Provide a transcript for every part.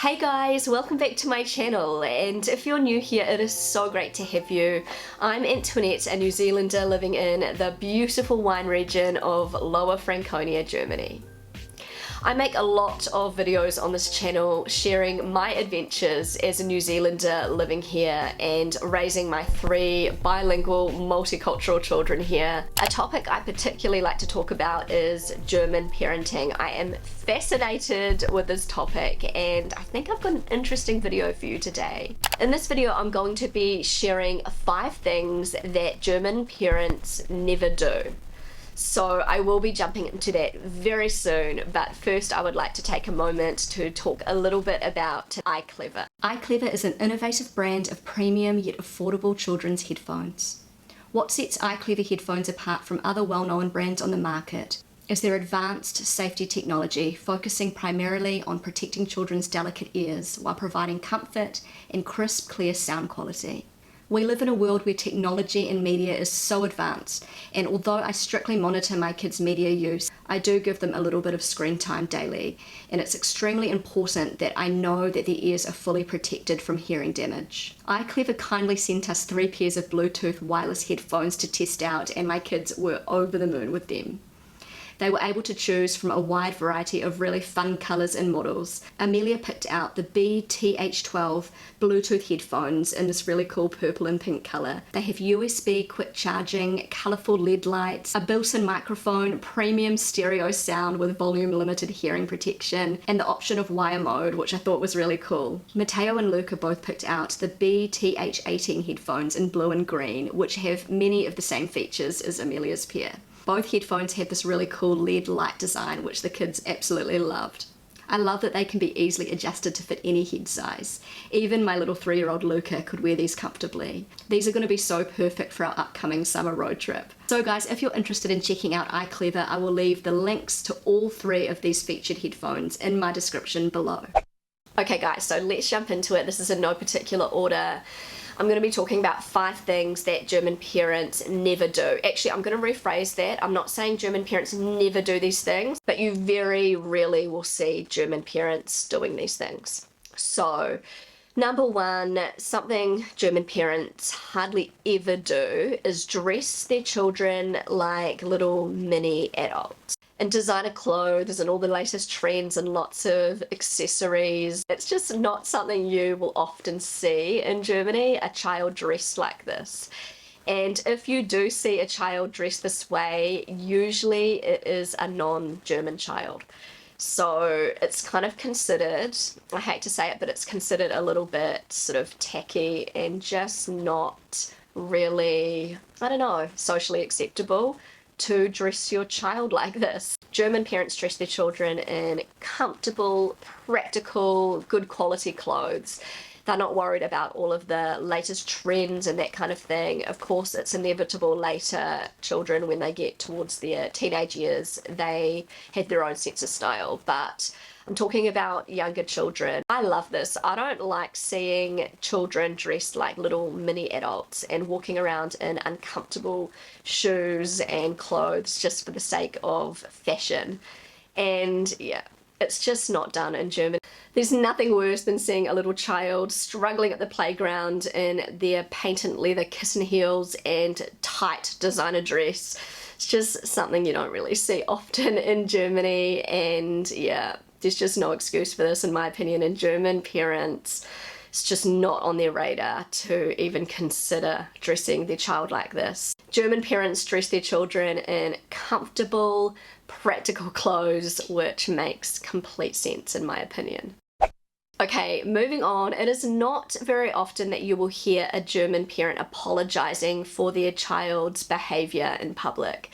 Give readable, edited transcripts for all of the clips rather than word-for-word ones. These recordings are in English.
Hey guys, welcome back to my channel, and if you're new here, it is so great to have you. I'm Antoinette, a New Zealander living in the beautiful wine region of Lower Franconia, Germany. I make a lot of videos on this channel sharing my adventures as a New Zealander living here and raising my 3 bilingual multicultural children here. A topic I particularly like to talk about is German parenting. I am fascinated with this topic and I think I've got an interesting video for you today. In this video I'm going to be sharing 5 things that German parents never do. So I will be jumping into that very soon, but first I would like to take a moment to talk a little bit about IClever. IClever is an innovative brand of premium yet affordable children's headphones. What sets IClever headphones apart from other well-known brands on the market is their advanced safety technology, focusing primarily on protecting children's delicate ears while providing comfort and crisp, clear sound quality. We live in a world where technology and media is so advanced, and although I strictly monitor my kids' media use, I do give them a little bit of screen time daily, and it's extremely important that I know that their ears are fully protected from hearing damage. IClever kindly sent us 3 pairs of Bluetooth wireless headphones to test out, and my kids were over the moon with them. They were able to choose from a wide variety of really fun colours and models. Amelia picked out the BTH12 Bluetooth headphones in this really cool purple and pink colour. They have USB quick charging, colourful LED lights, a built-in microphone, premium stereo sound with volume limited hearing protection, and the option of wire mode, which I thought was really cool. Matteo and Luca both picked out the BTH18 headphones in blue and green, which have many of the same features as Amelia's pair. Both headphones have this really cool LED light design, which the kids absolutely loved. I love that they can be easily adjusted to fit any head size. Even my little 3-year-old Luca could wear these comfortably. These are going to be so perfect for our upcoming summer road trip. So guys, if you're interested in checking out IClever, I will leave the links to all 3 of these featured headphones in my description below. Okay guys, so let's jump into it. This is in no particular order. I'm going to be talking about 5 things that German parents never do. Actually, I'm going to rephrase that. I'm not saying German parents never do these things, but you very rarely will see German parents doing these things. So, number 1, something German parents hardly ever do is dress their children like little mini adults. And designer clothes and all the latest trends and lots of accessories. It's just not something you will often see in Germany, a child dressed like this. And if you do see a child dressed this way, usually it is a non-German child. So it's kind of considered, I hate to say it, but it's considered a little bit sort of tacky and just not really, I don't know, socially acceptable to dress your child like this. German parents dress their children in comfortable, practical, good quality clothes. They're not worried about all of the latest trends and that kind of thing. Of course, it's inevitable later, children, when they get towards their teenage years, they have their own sense of style, but I'm talking about younger children. I love this. I don't like seeing children dressed like little mini adults and walking around in uncomfortable shoes and clothes just for the sake of fashion. And yeah, it's just not done in Germany. There's nothing worse than seeing a little child struggling at the playground in their patent leather kitten heels and tight designer dress. It's just something you don't really see often in Germany, and yeah, there's just no excuse for this in my opinion. And German parents, it's just not on their radar to even consider dressing their child like this. German parents dress their children in comfortable, practical clothes, which makes complete sense in my opinion. Okay, moving on. It is not very often that you will hear a German parent apologizing for their child's behavior in public.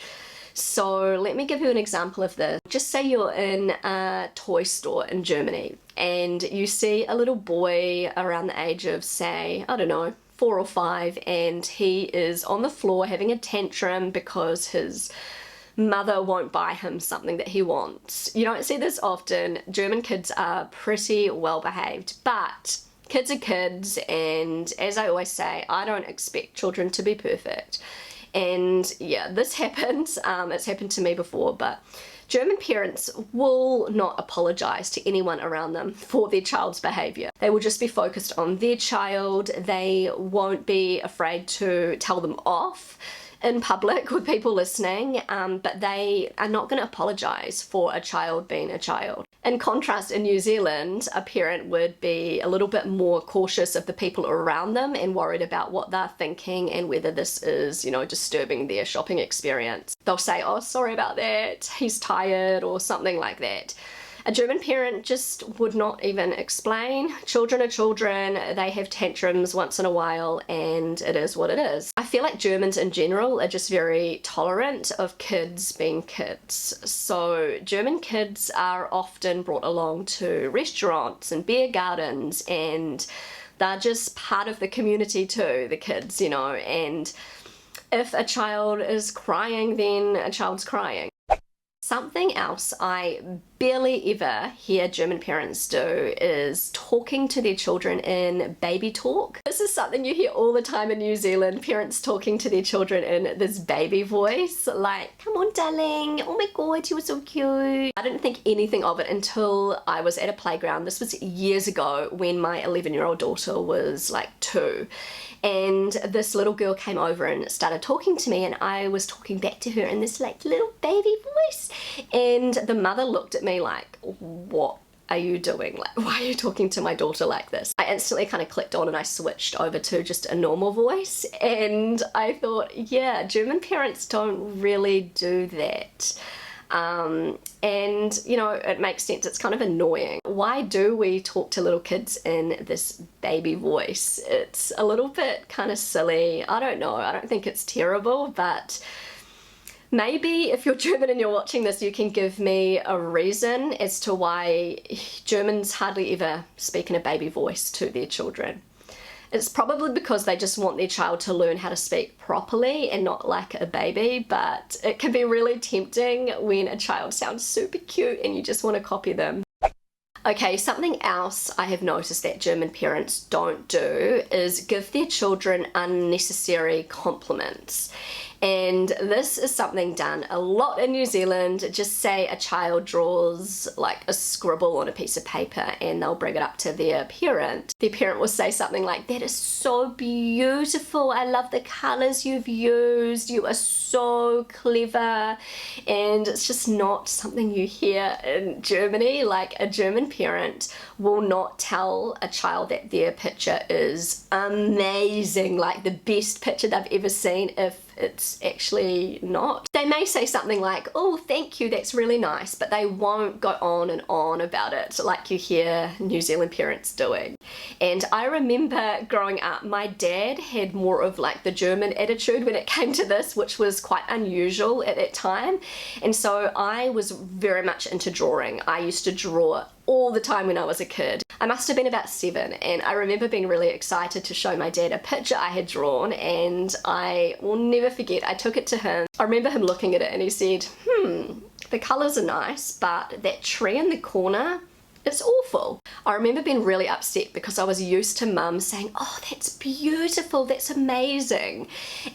So let me give you an example of this. Just say you're in a toy store in Germany and you see a little boy around the age of, say, I don't know, 4 or 5, and he is on the floor having a tantrum because his mother won't buy him something that he wants. You don't see this often. German kids are pretty well behaved, but kids are kids, and as I always say, I don't expect children to be perfect. And yeah, this happens. It's happened to me before, but German parents will not apologize to anyone around them for their child's behavior. They will just be focused on their child. They won't be afraid to tell them off in public with people listening, but they are not going to apologize for a child being a child. In contrast, in New Zealand, a parent would be a little bit more cautious of the people around them and worried about what they're thinking and whether this is, you know, disturbing their shopping experience. They'll say, oh, sorry about that, he's tired, or something like that. A German parent just would not even explain. Children are children, they have tantrums once in a while, and it is what it is. I feel like Germans in general are just very tolerant of kids being kids. So German kids are often brought along to restaurants and beer gardens, and they're just part of the community too, the kids, you know, and if a child is crying, then a child's crying. Something else I barely ever hear German parents do is talking to their children in baby talk. This is something you hear all the time in New Zealand, parents talking to their children in this baby voice, like, come on darling, oh my god, you were so cute. I didn't think anything of it until I was at a playground. This was years ago when my 11-year-old daughter was like 2. And this little girl came over and started talking to me, and I was talking back to her in this like little baby voice, and the mother looked at me like, what are you doing? Like, why are you talking to my daughter like this? I instantly kind of clicked on and I switched over to just a normal voice, and I thought, yeah, German parents don't really do that. And you know, it makes sense. It's kind of annoying. Why do we talk to little kids in this baby voice? It's a little bit kind of silly. I don't know. I don't think it's terrible, but maybe if you're German and you're watching this, you can give me a reason as to why Germans hardly ever speak in a baby voice to their children. It's probably because they just want their child to learn how to speak properly and not like a baby, but it can be really tempting when a child sounds super cute and you just want to copy them. Okay, something else I have noticed that German parents don't do is give their children unnecessary compliments. And this is something done a lot in New Zealand. Just say a child draws like a scribble on a piece of paper and they'll bring it up to their parent. Their parent will say something like, that is so beautiful, I love the colors you've used, you are so clever. And it's just not something you hear in Germany. Like, a German parent will not tell a child that their picture is amazing, like the best picture they've ever seen, if it's actually not. They may say something like, oh, thank you, that's really nice, but they won't go on and on about it like you hear New Zealand parents doing. And I remember growing up, my dad had more of like the German attitude when it came to this, which was quite unusual at that time. And so I was very much into drawing. I used to draw all the time when I was a kid. I must have been about 7, and I remember being really excited to show my dad a picture I had drawn, and I will never forget, I took it to him. I remember him looking at it and he said, the colours are nice, but that tree in the corner, it's awful. I remember being really upset because I was used to mum saying, oh, that's beautiful, that's amazing.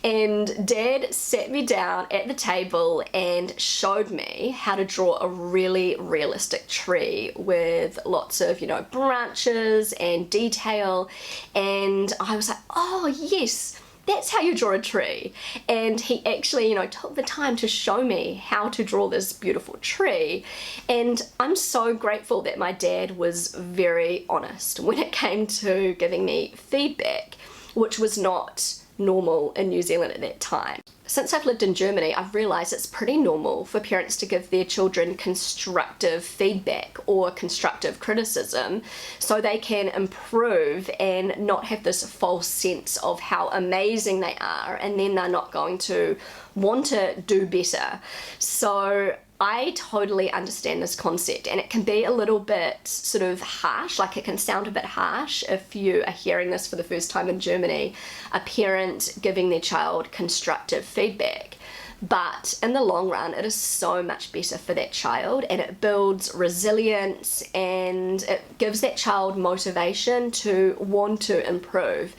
And dad sat me down at the table and showed me how to draw a really realistic tree with lots of, you know, branches and detail. And I was like, oh yes, that's how you draw a tree. And he actually, you know, took the time to show me how to draw this beautiful tree. And I'm so grateful that my dad was very honest when it came to giving me feedback, which was not normal in New Zealand at that time. Since I've lived in Germany, I've realized it's pretty normal for parents to give their children constructive feedback or constructive criticism so they can improve and not have this false sense of how amazing they are, and then they're not going to want to do better. So I totally understand this concept, and it can be a little bit sort of harsh, like it can sound a bit harsh if you are hearing this for the first time in Germany, a parent giving their child constructive feedback. but in the long run it is so much better for that child, and it builds resilience and it gives that child motivation to want to improve.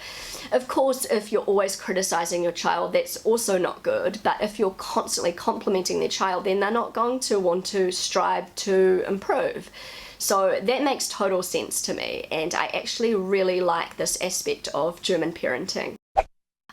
Of course, if you're always criticizing your child, that's also not good, but if you're constantly complimenting their child, then they're not going to want to strive to improve. So that makes total sense to me, and I actually really like this aspect of German parenting.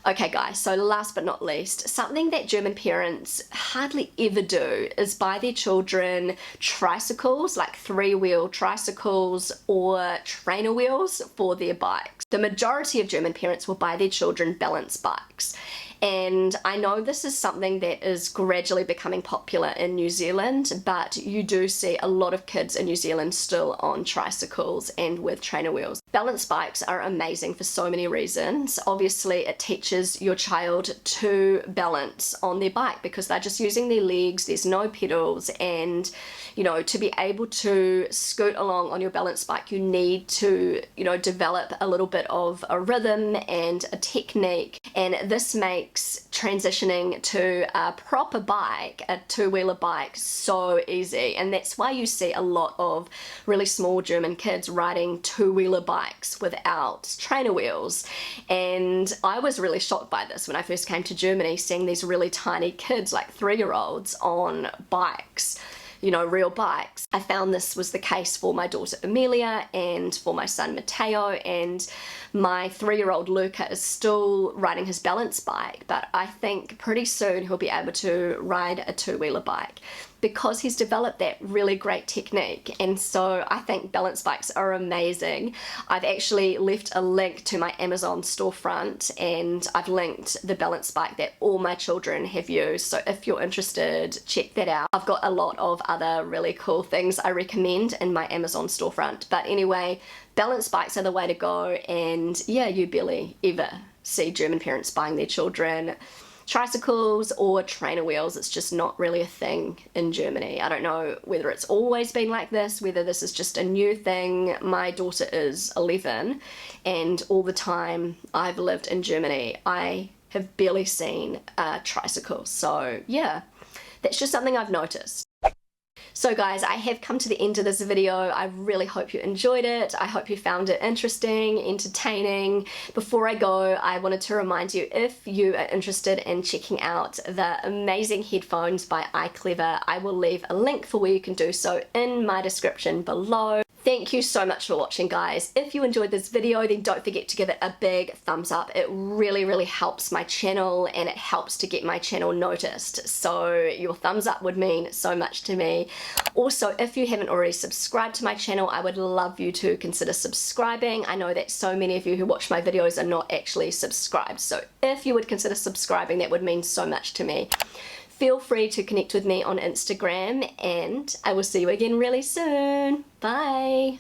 Okay guys, so last but not least, something that German parents hardly ever do is buy their children tricycles, like 3-wheel tricycles or trainer wheels for their bikes. The majority of German parents will buy their children balance bikes. And I know this is something that is gradually becoming popular in New Zealand, but you do see a lot of kids in New Zealand still on tricycles and with trainer wheels. Balance bikes are amazing for so many reasons. Obviously, it teaches your child to balance on their bike because they're just using their legs, there's no pedals, and you know, to be able to scoot along on your balance bike, you need to, you know, develop a little bit of a rhythm and a technique, and this makes transitioning to a proper bike, a 2-wheeler bike, so easy. And that's why you see a lot of really small German kids riding 2-wheeler bikes without trainer wheels. And I was really shocked by this when I first came to Germany, seeing these really tiny kids, like 3-year-olds, on bikes, you know, real bikes. I found this was the case for my daughter Amelia and for my son Matteo, and my 3-year-old Luca is still riding his balance bike, but I think pretty soon he'll be able to ride a 2-wheeler bike because he's developed that really great technique. And so I think balance bikes are amazing. I've actually left a link to my Amazon storefront, and I've linked the balance bike that all my children have used, so if you're interested, check that out. I've got a lot of other really cool things I recommend in my Amazon storefront, but anyway, balance bikes are the way to go. And yeah, you barely ever see German parents buying their children tricycles or trainer wheels. It's just not really a thing in Germany. I don't know whether it's always been like this, whether this is just a new thing. My daughter is 11, and all the time I've lived in Germany, I have barely seen a tricycle. So yeah, that's just something I've noticed. So guys, I have come to the end of this video. I really hope you enjoyed it. I hope you found it interesting, entertaining. Before I go, I wanted to remind you, if you are interested in checking out the amazing headphones by IClever, I will leave a link for where you can do so in my description below. Thank you so much for watching, guys. If you enjoyed this video, then don't forget to give it a big thumbs up. It really helps my channel, and it helps to get my channel noticed. So your thumbs up would mean so much to me. Also, if you haven't already subscribed to my channel, I would love you to consider subscribing. I know that so many of you who watch my videos are not actually subscribed. So if you would consider subscribing, that would mean so much to me. Feel free to connect with me on Instagram, and I will see you again really soon. Bye!